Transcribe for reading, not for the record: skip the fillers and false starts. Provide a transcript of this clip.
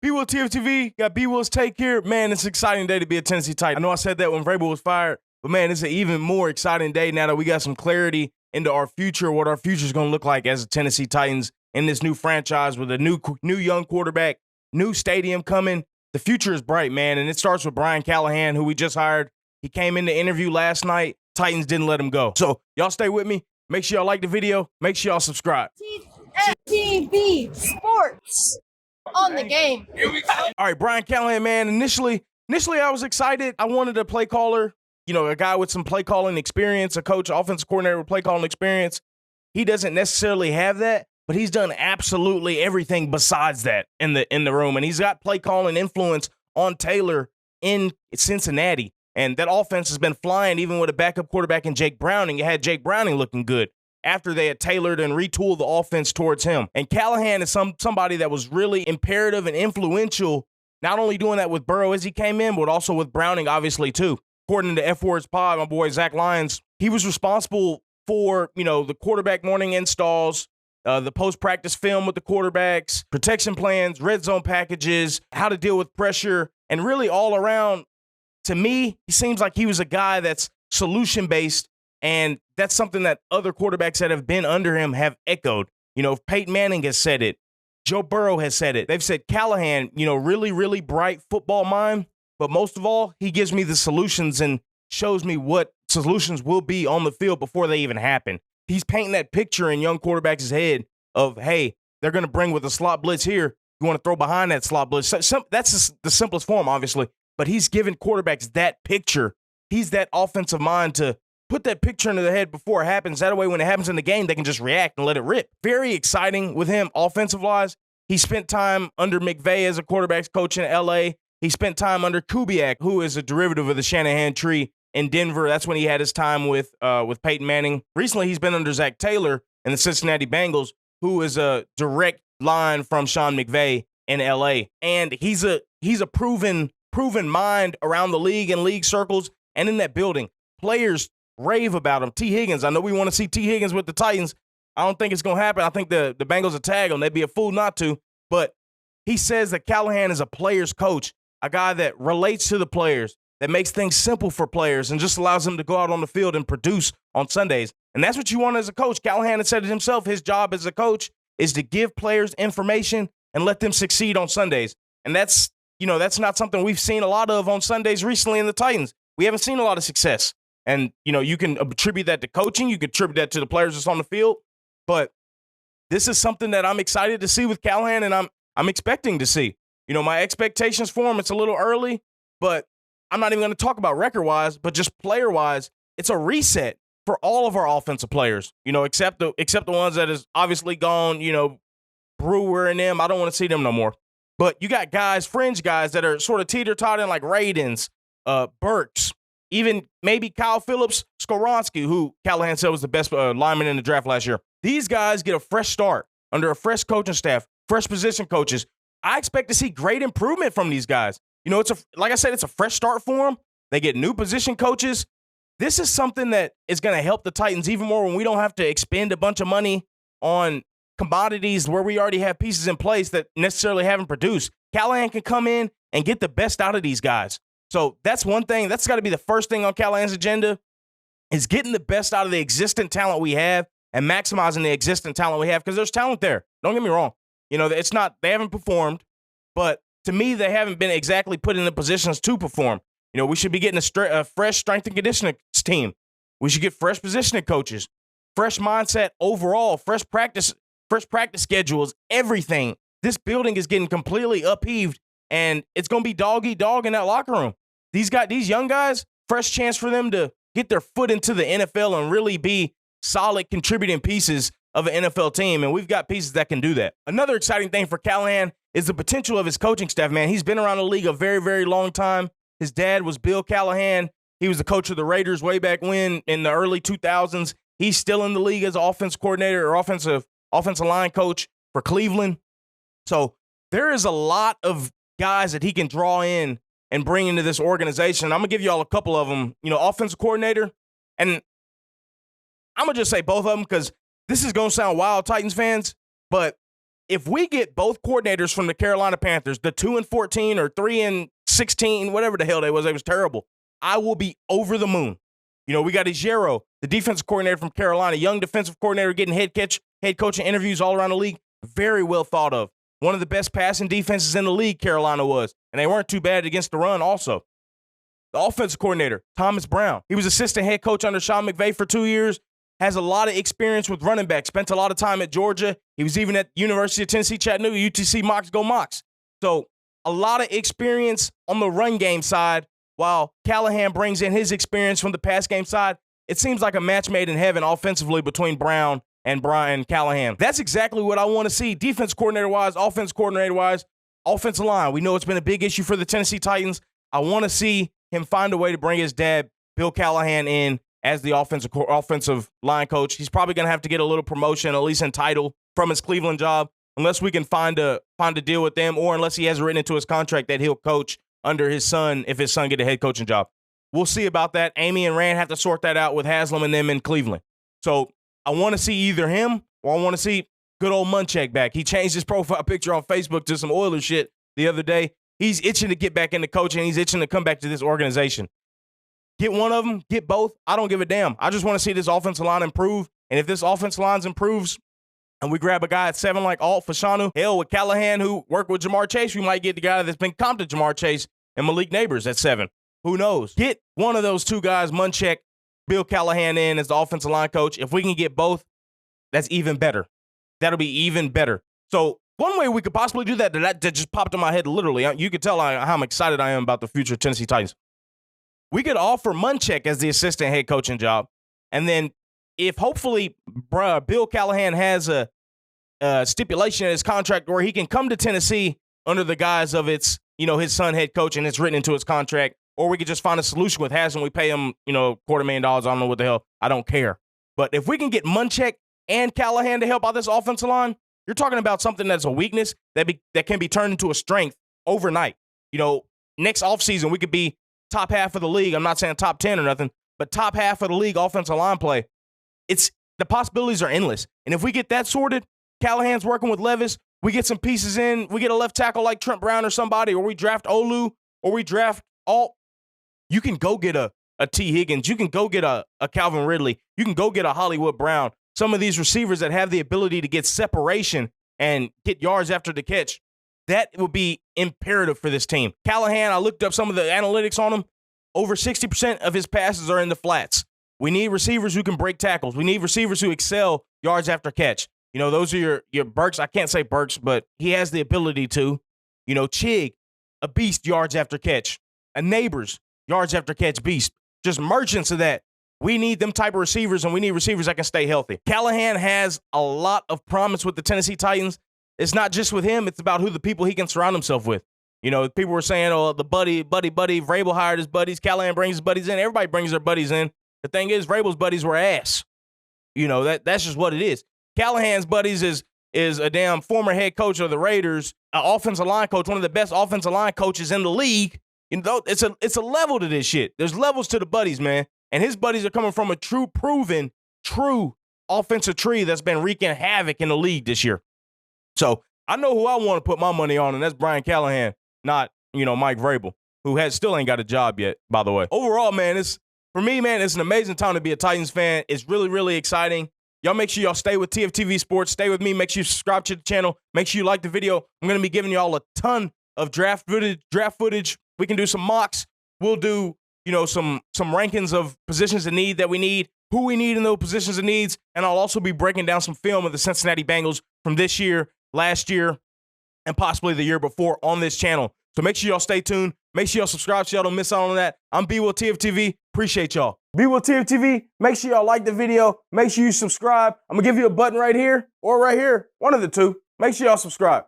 BWill TFTV, got BWill's take here. Man, it's an exciting day to be a Tennessee Titan. I know I said that when Vrabel was fired, but man, it's an even more exciting day now that we got some clarity into our future, what our future is going to look like as a Tennessee Titans in this new franchise with a new young quarterback, new stadium coming. The future is bright, man, and it starts with Brian Callahan, who we just hired. He came in the interview last night. Titans didn't let him go. So y'all stay with me. Make sure y'all like the video. Make sure y'all subscribe. tftvsports on the game. All right, Brian Callahan, man. Initially, I was excited. I wanted a play caller, a guy with some play calling experience, a coach, offensive coordinator with play calling experience. He doesn't necessarily have that, but he's done absolutely everything besides that in the room, and he's got play calling influence on Taylor in Cincinnati. And that offense has been flying even with a backup quarterback in Jake Browning. You had Jake Browning looking good after they had tailored and retooled the offense towards him. And Callahan is somebody that was really imperative and influential, not only doing that with Burrow as he came in, but also with Browning, obviously, too. According to F Words Pod, my boy Zach Lyons, he was responsible for, the quarterback morning installs, the post-practice film with the quarterbacks, protection plans, red zone packages, how to deal with pressure, and really all around. To me, he seems like he was a guy that's solution-based, and that's something that other quarterbacks that have been under him have echoed. Peyton Manning has said it. Joe Burrow has said it. They've said Callahan, really, really bright football mind, but most of all, he gives me the solutions and shows me what solutions will be on the field before they even happen. He's painting that picture in young quarterbacks' head of, hey, they're going to bring with a slot blitz here. You want to throw behind that slot blitz. That's the simplest form, obviously. But he's giving quarterbacks that picture. He's that offensive mind to put that picture into their head before it happens. That way, when it happens in the game, they can just react and let it rip. Very exciting with him offensive-wise. He spent time under McVay as a quarterback's coach in L.A. He spent time under Kubiak, who is a derivative of the Shanahan tree in Denver. That's when he had his time with Peyton Manning. Recently, he's been under Zach Taylor in the Cincinnati Bengals, who is a direct line from Sean McVay in L.A. And he's a proven mind around the league and league circles and in that building. Players rave about him. T. Higgins, I know we want to see T. Higgins with the Titans. I don't think it's going to happen. I think the Bengals will tag him. They'd be a fool not to. But he says that Callahan is a player's coach, a guy that relates to the players, that makes things simple for players and just allows them to go out on the field and produce on Sundays. And that's what you want as a coach. Callahan had said it himself. His job as a coach is to give players information and let them succeed on Sundays. And that's not something we've seen a lot of on Sundays recently in the Titans. We haven't seen a lot of success. And, you can attribute that to coaching. You can attribute that to the players that's on the field. But this is something that I'm excited to see with Callahan, and I'm expecting to see. My expectations for him, it's a little early, but I'm not even going to talk about record-wise, but just player-wise, it's a reset for all of our offensive players, except the ones that is obviously gone, Brewer and them. I don't want to see them no more. But you got guys, fringe guys that are sort of teeter-tottering like Radens, Burks, even maybe Kyle Phillips, Skoronski, who Callahan said was the best lineman in the draft last year. These guys get a fresh start under a fresh coaching staff, fresh position coaches. I expect to see great improvement from these guys. Like I said, it's a fresh start for them. They get new position coaches. This is something that is going to help the Titans even more when we don't have to expend a bunch of money on commodities where we already have pieces in place that necessarily haven't produced. Callahan can come in and get the best out of these guys. So that's one thing. That's got to be the first thing on Callahan's agenda is getting the best out of the existing talent we have and maximizing the existing talent we have because there's talent there. Don't get me wrong. They haven't performed, but to me, they haven't been exactly put in the positions to perform. We should be getting a fresh strength and conditioning team. We should get fresh positioning coaches, fresh mindset overall, fresh practice schedules, everything. This building is getting completely upheaved, and it's going to be dog eat dog in that locker room. These young guys, fresh chance for them to get their foot into the NFL and really be solid contributing pieces of an NFL team, and we've got pieces that can do that. Another exciting thing for Callahan is the potential of his coaching staff, man. He's been around the league a very, very long time. His dad was Bill Callahan. He was the coach of the Raiders way back when in the early 2000s. He's still in the league as offense coordinator or offensive line coach for Cleveland. So there is a lot of guys that he can draw in and bring into this organization. I'm going to give you all a couple of them. Offensive coordinator, and I'm going to just say both of them because this is going to sound wild, Titans fans, but if we get both coordinators from the Carolina Panthers, the 2-14 or 3-16, whatever the hell they was terrible. I will be over the moon. You know, we got Ejiro, the defensive coordinator from Carolina, young defensive coordinator getting head coaching interviews all around the league. Very well thought of. One of the best passing defenses in the league, Carolina was. And they weren't too bad against the run also. The offensive coordinator, Thomas Brown. He was assistant head coach under Sean McVay for 2 years. Has a lot of experience with running backs. Spent a lot of time at Georgia. He was even at University of Tennessee, Chattanooga, UTC, Mocs, go Mocs. So a lot of experience on the run game side, while Callahan brings in his experience from the pass game side. It seems like a match made in heaven offensively between Brown and Brian Callahan. That's exactly what I want to see, defense coordinator-wise, offense coordinator-wise, offensive line. We know it's been a big issue for the Tennessee Titans. I want to see him find a way to bring his dad, Bill Callahan, in as the offensive line coach. He's probably going to have to get a little promotion, at least in title, from his Cleveland job, unless we can find a deal with them, or unless he has written into his contract that he'll coach under his son if his son get a head coaching job. We'll see about that. Amy and Rand have to sort that out with Haslam and them in Cleveland. So I want to see either him or I want to see good old Munchak back. He changed his profile picture on Facebook to some Oilers shit the other day. He's itching to get back into coaching. He's itching to come back to this organization. Get one of them, get both. I don't give a damn. I just want to see this offensive line improve. And if this offensive line improves and we grab a guy at 7 like Alt Fashanu, hell, with Callahan, who worked with Jamar Chase, we might get the guy that's been comped to Jamar Chase and Malik Neighbors at 7. Who knows? Get one of those two guys, Munchak, Bill Callahan, in as the offensive line coach. If we can get both, that's even better. That'll be even better. So one way we could possibly do that just popped in my head literally. You could tell how excited I am about the future of Tennessee Titans. We could offer Munchak as the assistant head coaching job. And then if hopefully Bill Callahan has a stipulation in his contract where he can come to Tennessee under the guise of his son head coach and it's written into his contract, or we could just find a solution with Haslam. We pay him, $250,000. I don't know what the hell. I don't care. But if we can get Munchak and Callahan to help out this offensive line, you're talking about something that's a weakness that can be turned into a strength overnight. Next offseason, we could be top half of the league. I'm not saying top 10 or nothing, but top half of the league offensive line play. The possibilities are endless. And if we get that sorted, Callahan's working with Levis, we get some pieces in, we get a left tackle like Trent Brown or somebody, or we draft Olu, or we draft Alt. You can go get a T. Higgins. You can go get a Calvin Ridley. You can go get a Hollywood Brown. Some of these receivers that have the ability to get separation and get yards after the catch. That would be imperative for this team. Callahan, I looked up some of the analytics on him. Over 60% of his passes are in the flats. We need receivers who can break tackles. We need receivers who excel yards after catch. Those are your Burks. I can't say Burks, but he has the ability to. Chig, a beast yards after catch. A Neighbors, yards after catch beast. Just merchants of that. We need them type of receivers, and we need receivers that can stay healthy. Callahan has a lot of promise with the Tennessee Titans. It's not just with him. It's about who the people he can surround himself with. People were saying, the buddy, Vrabel hired his buddies. Callahan brings his buddies in. Everybody brings their buddies in. The thing is, Vrabel's buddies were ass. That's just what it is. Callahan's buddies is a damn former head coach of the Raiders, an offensive line coach, one of the best offensive line coaches in the league. It's a level to this shit. There's levels to the buddies, man. And his buddies are coming from a proven offensive tree that's been wreaking havoc in the league this year. So I know who I want to put my money on, and that's Brian Callahan, not, Mike Vrabel, who still ain't got a job yet, by the way. Overall, man, it's an amazing time to be a Titans fan. It's really, really exciting. Y'all make sure y'all stay with TFTV Sports. Stay with me. Make sure you subscribe to the channel. Make sure you like the video. I'm going to be giving y'all a ton of draft footage. We can do some mocks. We'll do, some rankings of positions of need that we need, who we need in those positions of needs, and I'll also be breaking down some film of the Cincinnati Bengals from this year, last year, and possibly the year before on this channel. So make sure y'all stay tuned. Make sure y'all subscribe so y'all don't miss out on that. I'm BWill TFTV. Appreciate y'all. BWill TFTV. Make sure y'all like the video. Make sure you subscribe. I'm going to give you a button right here or right here. One of the two. Make sure y'all subscribe.